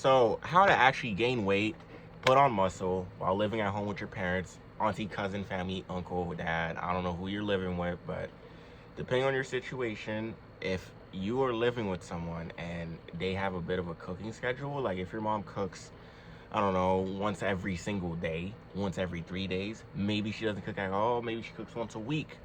So, how to actually gain weight, put on muscle while living at home with your parents, auntie, cousin, family, uncle, dad. I don't know who you're living with, but depending on your situation, if you are living with someone and they have a bit of a cooking schedule, like if your mom cooks, I don't know, once every single day, once every 3 days, maybe she doesn't cook at all, maybe she cooks once a week,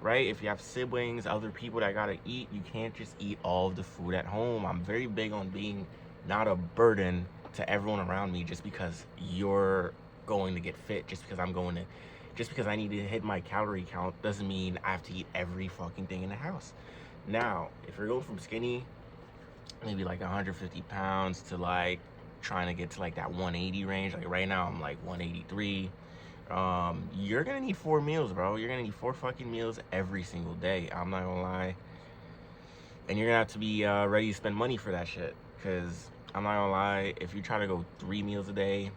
right? If you have siblings, other people that gotta eat, you can't just eat all of the food at home. I'm very big on being not a burden to everyone around me just because you're going to get fit, just because I need to hit my calorie count doesn't mean I have to eat every fucking thing in the house. Now, if you're going from skinny, maybe like 150 pounds, to like trying to get to like that 180 range, like right now I'm like 183, you're gonna need 4 meals, bro. You're gonna need 4 fucking meals every single day. I'm not gonna lie. And you're gonna have to be ready to spend money for that shit. Cause I'm not gonna lie, if you try to go 3 meals a day,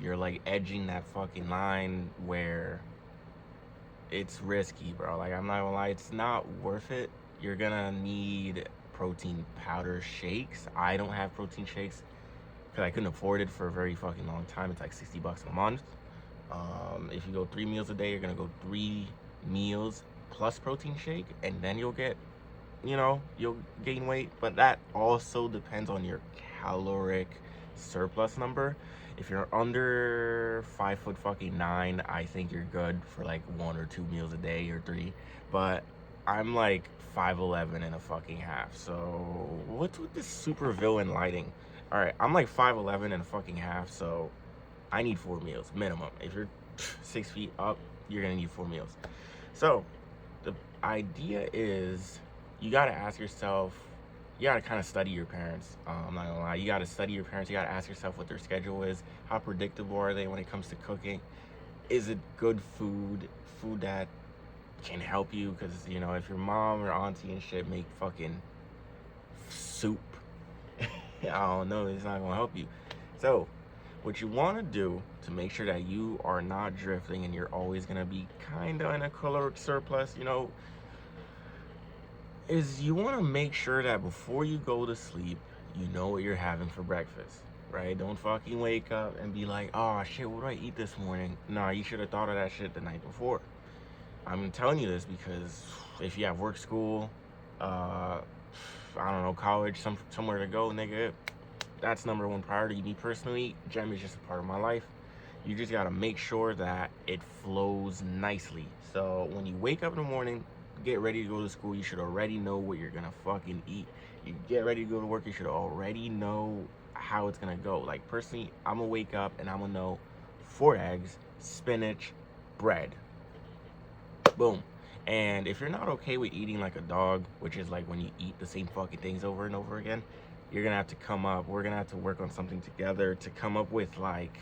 you're like edging that fucking line where it's risky, bro. Like, I'm not gonna lie, it's not worth it. You're gonna need protein powder shakes. I don't have protein shakes because I couldn't afford it for a very fucking long time. It's like $60 a month. If you go 3 meals a day, you're gonna go 3 meals plus protein shake, and then you'll gain weight. But that also depends on your caloric surplus number. If you're under 5 foot fucking 9, I think you're good for like 1 or 2 meals a day, or three. But I'm like 5'11" and a fucking half. So what's with this super villain lighting? All right, I'm like 5'11" and a fucking half. So I need 4 meals minimum. If you're 6 feet up, you're gonna need 4 meals. So the idea is, you gotta ask yourself, you gotta kind of study your parents. I'm not gonna lie, you gotta study your parents. You gotta ask yourself what their schedule is. How predictable are they when it comes to cooking? Is it good food that can help you? Because if your mom or auntie and shit make fucking soup, I don't know, it's not gonna help you. So what you want to do to make sure that you are not drifting and you're always going to be kind of in a caloric surplus, is you want to make sure that before you go to sleep, you know what you're having for breakfast, right? Don't fucking wake up and be like, oh shit, what do I eat this morning? Nah, you should have thought of that shit the night before. I'm telling you this because if you have work, school, I don't know, college, somewhere to go, nigga, that's number one priority. Me personally, gym is just a part of my life. You just gotta make sure that it flows nicely. So when you wake up in the morning, get ready to go to school, you should already know what you're gonna fucking eat. You get ready to go to work, you should already know how it's gonna go. Like, personally, I'm gonna wake up and I'm gonna know 4 eggs, spinach, bread. Boom. And if you're not okay with eating like a dog, which is like when you eat the same fucking things over and over again, we're gonna have to work on something together to come up with like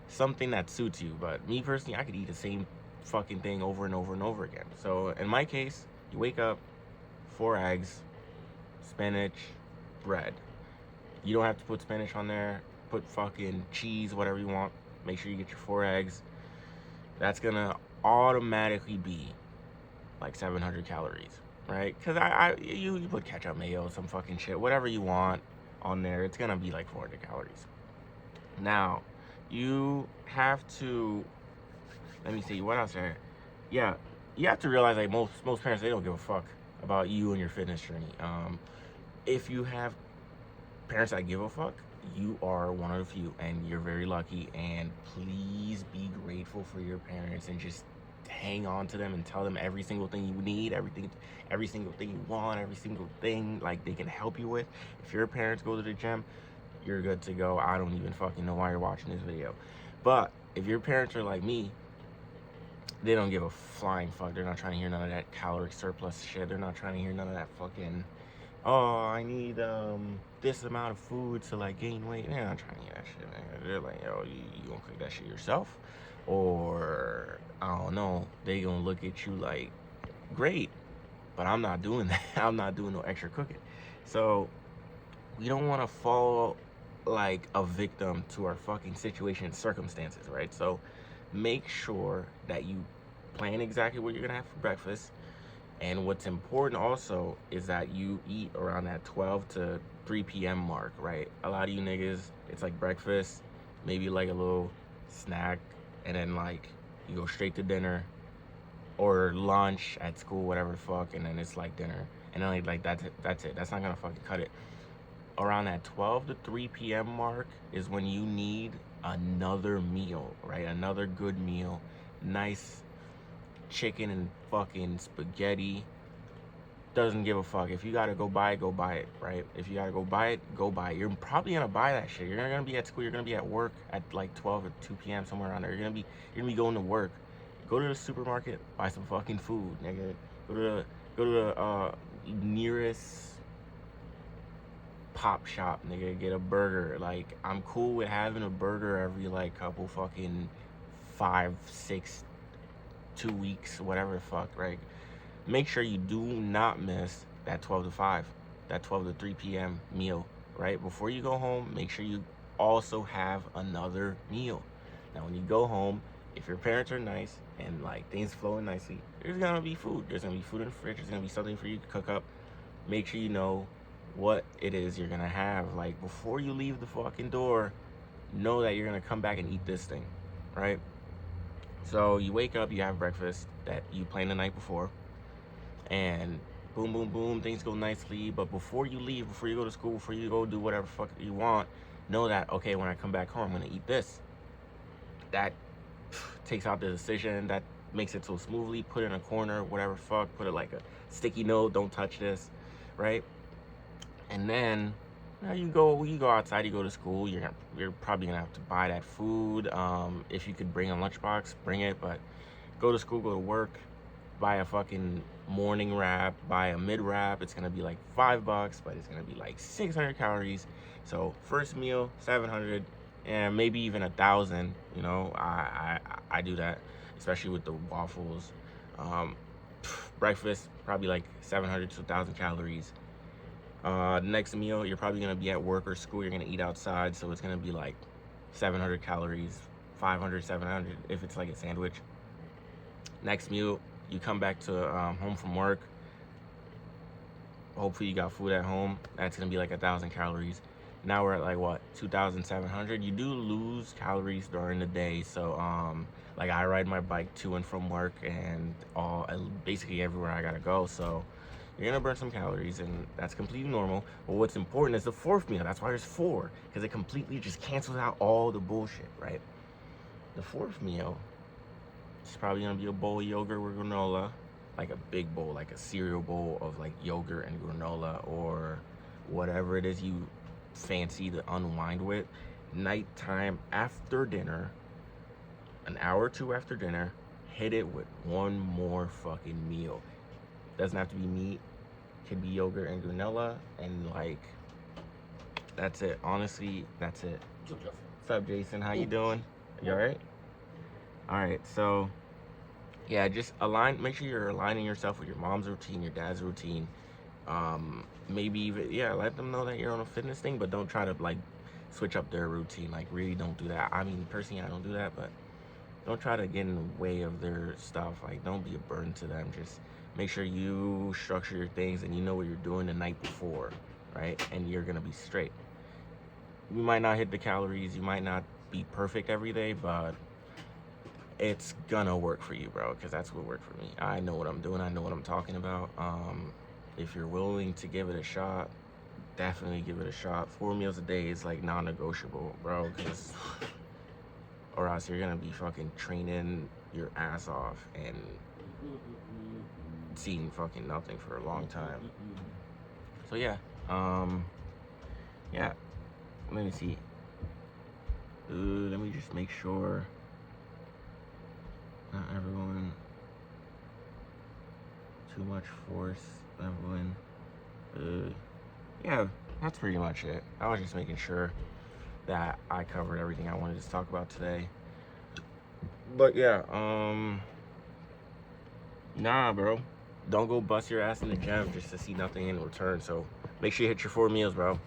something that suits you. But me personally, I could eat the same fucking thing over and over and over again. So in my case, you wake up, 4 eggs, spinach, bread. You don't have to put spinach on there. Put fucking cheese, whatever you want. Make sure you get your 4 eggs. That's gonna automatically be like 700 calories, right? Because you put ketchup, mayo, some fucking shit, whatever you want on there, it's gonna be like 400 calories. Now, you have to, let me see, what else there? Yeah, you have to realize, like, most parents, they don't give a fuck about you and your fitness journey. If you have parents that give a fuck, you are one of the few, and you're very lucky. And please be grateful for your parents, and just hang on to them and tell them every single thing you need, every single thing you want, every single thing like they can help you with. If your parents go to the gym, you're good to go. I don't even fucking know why you're watching this video. But if your parents are like me, they don't give a flying fuck. They're not trying to hear none of that caloric surplus shit. They're not trying to hear none of that fucking, oh, I need this amount of food to like gain weight. They're not trying to hear that shit, man. They're like, yo, you gonna cook that shit yourself? Or I don't know, they gonna look at you like, great, but I'm not doing that. I'm not doing no extra cooking. So we don't want to fall like a victim to our fucking situation and circumstances, right? So make sure that you plan exactly what you're gonna have for breakfast. And what's important also is that you eat around that 12 to 3 p.m. mark, right? A lot of you niggas, it's like breakfast, maybe like a little snack, and then like you go straight to dinner or lunch at school, whatever the fuck, and then it's like dinner. And then like that's it. That's not gonna fucking cut it. Around that 12 to 3 p.m. mark is when you need another meal, right? Another good meal. Nice chicken and fucking spaghetti. Doesn't give a fuck. If you gotta go buy it, right? If you gotta go buy it, go buy it. You're probably gonna buy that shit. You're not gonna be at school, you're gonna be at work at like 12 or 2 p.m. somewhere around there. You're gonna be going to work. Go to the supermarket, buy some fucking food, nigga. Go to the nearest pop shop, nigga. Get a burger. Like, I'm cool with having a burger every like couple fucking 5, 6, 2 weeks, whatever the fuck, right? Make sure you do not miss that 12 to 5, that 12 to 3 p.m. meal, right? Before you go home, make sure you also have another meal. Now, when you go home, if your parents are nice and like things flowing nicely, there's gonna be food. There's gonna be food in the fridge. There's gonna be something for you to cook up. Make sure you know what it is you're gonna have. Like, before you leave the fucking door, know that you're gonna come back and eat this thing, right? So you wake up, you have breakfast that you planned the night before, and boom, boom, boom, things go nicely. But before you leave, before you go to school, before you go do whatever fuck you want, know that, okay, when I come back home, I'm gonna eat this. That takes out the decision, that makes it so smoothly. Put it in a corner, whatever fuck, put it like a sticky note, don't touch this, right? And then you go outside, you go to school, you're probably gonna have to buy that food. If you could bring a lunchbox, bring it, but go to school, go to work, buy a fucking morning wrap, buy a mid wrap. It's gonna be like $5, but it's gonna be like 600 calories. So first meal 700, and maybe even 1,000. You know, I do that, especially with the waffles. Breakfast probably like 700 to 1,000 calories. Next meal, you're probably gonna be at work or school. You're gonna eat outside, so it's gonna be like 700 calories, 500, 700 if it's like a sandwich. Next meal, you come back to home from work. Hopefully you got food at home. That's gonna be like 1,000 calories. Now we're at like what, 2,700. You do lose calories during the day. So like, I ride my bike to and from work and basically everywhere I gotta go. So you're gonna burn some calories, and that's completely normal. But what's important is the fourth meal. That's why there's 4, because it completely just cancels out all the bullshit, right? The fourth meal, it's probably gonna be a bowl of yogurt with granola, like a big bowl, like a cereal bowl of like yogurt and granola, or whatever it is you fancy to unwind with. Nighttime, after dinner, an hour or 2 after dinner, hit it with one more fucking meal. Doesn't have to be meat, could be yogurt and granola, and like, that's it. Honestly, that's it. What's up, Jason? How you doing? You all right? All right, so yeah, just make sure you're aligning yourself with your mom's routine, your dad's routine. Maybe even, yeah, let them know that you're on a fitness thing, but don't try to like switch up their routine. Like, really don't do that. I mean, personally, I don't do that, but don't try to get in the way of their stuff. Like, don't be a burden to them. Just make sure you structure your things and you know what you're doing the night before, right? And you're gonna be straight. You might not hit the calories, you might not be perfect every day, but it's gonna work for you, bro, because that's what worked for me. I know what I'm doing, I know what I'm talking about. If you're willing to give it a shot, definitely give it a shot. 4 meals a day is like non-negotiable, bro, because or else you're gonna be fucking training your ass off and seeing fucking nothing for a long time. So yeah, yeah, let me see. Let me just make sure not everyone too much force everyone. Yeah, that's pretty much it. I was just making sure that I covered everything I wanted to talk about today. But yeah, nah, bro, don't go bust your ass in the gym just to see nothing in return. So make sure you hit your 4 meals, bro.